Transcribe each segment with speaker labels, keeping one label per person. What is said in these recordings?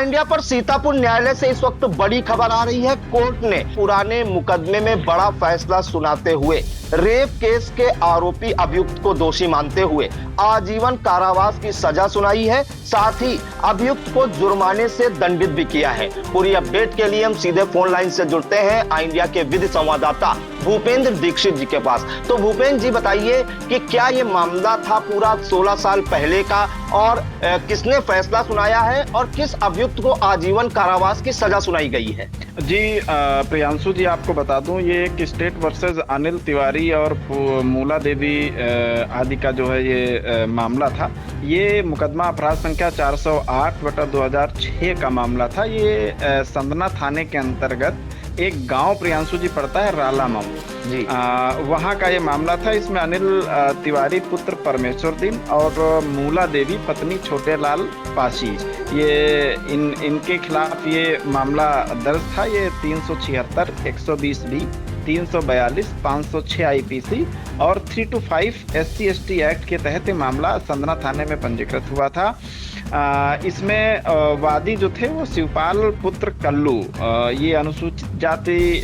Speaker 1: हाँ इंडिया पर सीतापुर न्यायालय से इस वक्त बड़ी खबर आ रही है। कोर्ट ने पुराने मुकदमे में बड़ा फैसला सुनाते हुए रेप केस के आरोपी अभियुक्त को दोषी मानते हुए आजीवन कारावास की सजा सुनाई है। साथ ही अभियुक्त को जुर्माने से दंडित भी किया है। पूरी अपडेट के लिए हम सीधे फोन लाइन से जुड़ते हैं इंडिया के विधि संवाददाता भूपेंद्र दीक्षित जी के पास। तो भूपेंद्र जी बताइए कि क्या ये मामला था पूरा 16 साल पहले का, और किसने फैसला सुनाया है और किस अभियुक्त को आजीवन कारावास की सजा सुनाई गई है?
Speaker 2: जी प्रियांशु जी, आपको बता दूं, ये एक स्टेट वर्सेस अनिल तिवारी और मूला देवी आदि का जो है ये मामला था। ये मुकदमा अपराध संख्या 408/2006 का मामला था। ये संदना थाने के अंतर्गत एक गांव प्रियांशु जी पड़ता है रालामाऊ जी, वहां का ये मामला था। इसमें अनिल तिवारी पुत्र परमेश्वर दिन और मूला देवी पत्नी छोटेलाल पासी, ये इनके खिलाफ ये मामला दर्ज था। ये 376, 120B, 342, 506 IPC और 325 SC/ST एक्ट के तहत ये मामला संदना थाने में पंजीकृत हुआ था। इसमें वादी जो थे वो शिवपाल पुत्र कल्लू, ये अनुसूचित जाति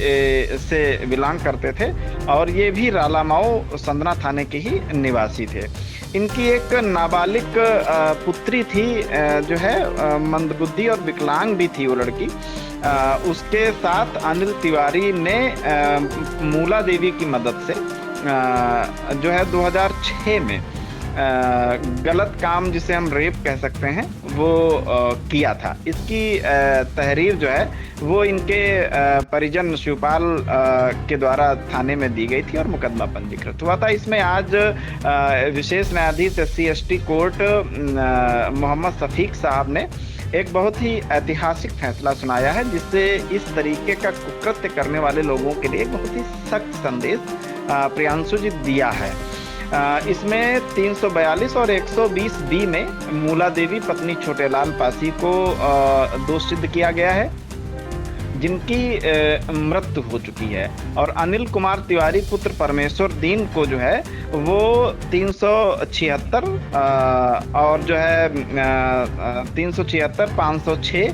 Speaker 2: से बिलोंग करते थे और ये भी रालामाऊ संदना थाने के ही निवासी थे। इनकी एक नाबालिग पुत्री थी जो है मंदबुद्धि और विकलांग भी थी वो लड़की। उसके साथ अनिल तिवारी ने मूला देवी की मदद से जो है 2006 में गलत काम, जिसे हम रेप कह सकते हैं, वो किया था। इसकी तहरीर जो है वो इनके परिजन शिवपाल के द्वारा थाने में दी गई थी और मुकदमा पंजीकृत हुआ था। इसमें आज विशेष न्यायाधीश SC/ST कोर्ट मोहम्मद शफीक साहब ने एक बहुत ही ऐतिहासिक फैसला सुनाया है, जिससे इस तरीके का कुकृत्य करने वाले लोगों के लिए बहुत ही सख्त संदेश प्रियांशु जी दिया है। इसमें 342 और 120B में मूला देवी पत्नी छोटेलाल पासी को दोष सिद्ध किया गया है, जिनकी मृत्यु हो चुकी है। और अनिल कुमार तिवारी पुत्र परमेश्वर दीन को जो है वो 376 और जो है 376, 506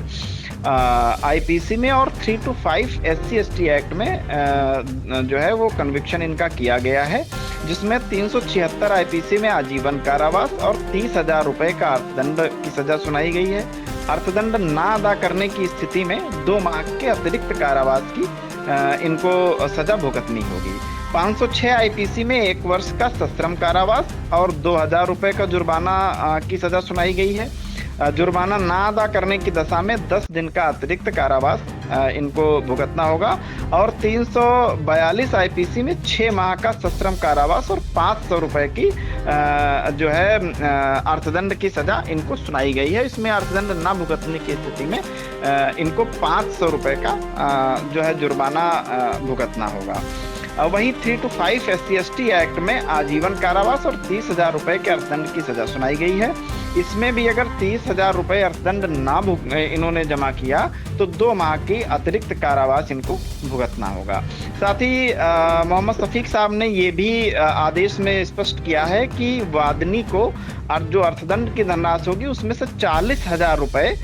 Speaker 2: IPC में और 325 SC/ST एक्ट में जो है वो कन्विक्शन इनका किया गया है, जिसमें 376 IPC में आजीवन कारावास और 30,000 रुपए का अर्थदंड की सजा सुनाई गई है। अर्थदंड ना अदा करने की स्थिति में 2 माह के अतिरिक्त कारावास की इनको सजा भुगतनी होगी। 506 IPC में 1 वर्ष का सश्रम कारावास और 2,000 रुपए का जुर्माना की सजा सुनाई गई है। जुर्माना ना अदा करने की दशा में 10 दिन का अतिरिक्त कारावास इनको भुगतना होगा। और 342 IPC में 6 माह का सश्रम कारावास और 500 रुपए की जो है अर्थदंड की सजा इनको सुनाई गई है। इसमें अर्थदंड ना भुगतने की स्थिति में इनको 500 रुपए का जो है जुर्माना भुगतना होगा। वहीं 325 SC/ST एक्ट में आजीवन कारावास और 30,000 रुपए के अर्थदंड की सजा सुनाई गई है। इसमें भी अगर 30,000 रुपए अर्थदंड ना इन्होंने जमा किया तो 2 माह की अतिरिक्त कारावास इनको भुगतना होगा। साथ ही मोहम्मद शफीक साहब ने ये भी आदेश में स्पष्ट किया है कि वादनी को जो अर्थदंड की धनराशि होगी उसमें से 40,000 रुपए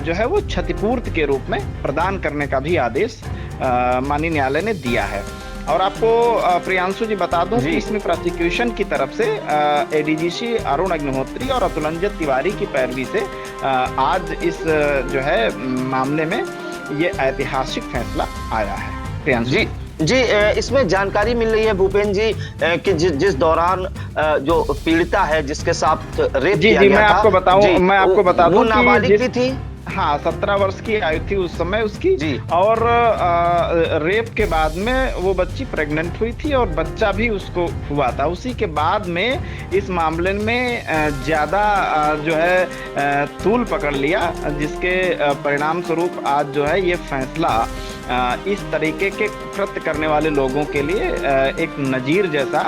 Speaker 2: जो है वो क्षतिपूर्ति के रूप में प्रदान करने का भी आदेश माननीय न्यायालय ने दिया है। और आपको प्रियांशु जी बता दूं कि इसमें प्रोसिक्यूशन की तरफ से ADGC अरुण अग्निहोत्री और अतुलंजन तिवारी की पैरवी से आज इस जो है मामले में ये ऐतिहासिक फैसला आया है। प्रियांशु
Speaker 1: जी, इसमें जानकारी मिल रही है भूपेंद्र जी कि जिस दौरान जो पीड़िता है जिसके साथ रेप किया गया
Speaker 2: मैं आपको बताऊं, मैं आपको बता दूं,
Speaker 1: वो नाबालिग भी थी।
Speaker 2: हाँ, 17 वर्ष की आयु थी उस समय उसकी जी। और रेप के बाद में वो बच्ची प्रेग्नेंट हुई थी और बच्चा भी उसको हुआ था। उसी के बाद में इस मामले में ज्यादा जो है तूल पकड़ लिया, जिसके परिणाम स्वरूप आज जो है ये फैसला इस तरीके के कृत्य करने वाले लोगों के लिए एक नजीर जैसा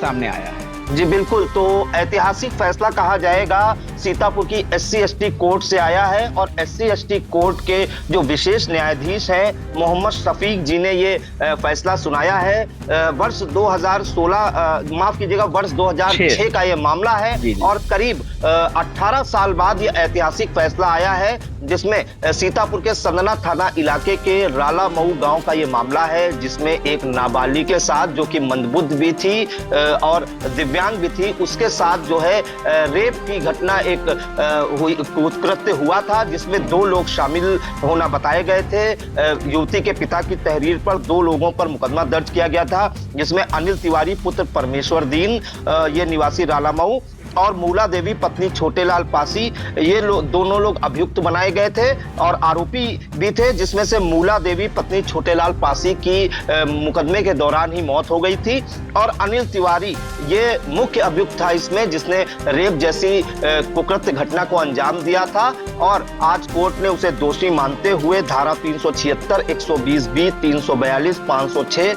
Speaker 2: सामने आया है।
Speaker 1: जी बिल्कुल, तो ऐतिहासिक फैसला कहा जाएगा सीतापुर की SC/ST कोर्ट से आया है और SC/ST कोर्ट के जो विशेष न्यायाधीश हैं मोहम्मद शफीक जी ने ये फैसला सुनाया है। वर्ष 2016 माफ कीजिएगा वर्ष 2006 का ये मामला है और करीब 18 साल बाद ये ऐतिहासिक फैसला आया है, जिसमें सीतापुर के संदना थाना इलाके के राला मऊ गांव का ये मामला है, जिसमें एक नाबालिग के साथ जो कि मंदबुद्ध भी थी और दिव्यांग भी थी, उसके साथ जो है रेप की घटना एक उत्कृत्य हुआ था, जिसमें 2 लोग शामिल होना बताए गए थे। युवती के पिता की तहरीर पर 2 लोगों पर मुकदमा दर्ज किया गया था, जिसमें अनिल तिवारी पुत्र परमेश्वर दीन ये निवासी राला मऊ और मूला देवी पत्नी छोटेलाल पासी ये दोनों लोग अभियुक्त बनाए गए थे और आरोपी भी थे, जिसमें से मूला देवी पत्नी छोटेलाल पासी की मुकदमे के दौरान ही मौत हो गई थी और अनिल तिवारी ये मुख्य अभियुक्त था इसमें, जिसने रेप जैसी कुकृत्य घटना को अंजाम दिया था और आज कोर्ट ने उसे दोषी मानते हुए धारा 376, 120B, 342, 506,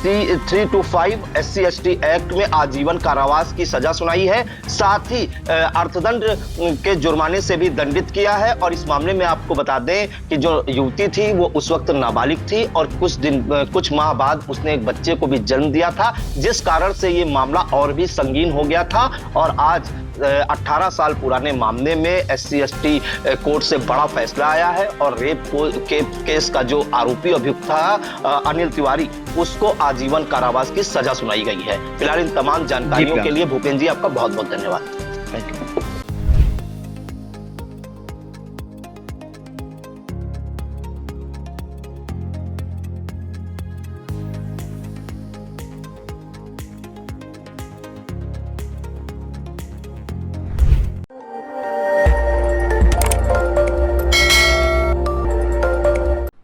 Speaker 1: 325 SC/ST एक्ट में आजीवन कारावास की सजा सुनाई है। साथ ही अर्थदंड के जुर्माने से भी दंडित किया है और इस मामले में आपको बता दें कि जो युवती थी वो उस वक्त नाबालिग थी और कुछ माह बाद उसने एक बच्चे को भी जन्म दिया था, जिस कारण से ये मामला और भी संगीन हो गया था और आज 18 साल पुराने मामले में SC/ST कोर्ट से बड़ा फैसला आया है और रेप के केस का जो आरोपी अभियुक्त था अनिल तिवारी, उसको आजीवन कारावास की सजा सुनाई गई है। फिलहाल इन तमाम जानकारियों के लिए भूपेंद्र जी आपका बहुत बहुत धन्यवाद।
Speaker 2: Thank you.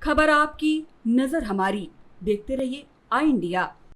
Speaker 3: खबर आपकी, नजर हमारी। देखते रहिए आई इंडिया।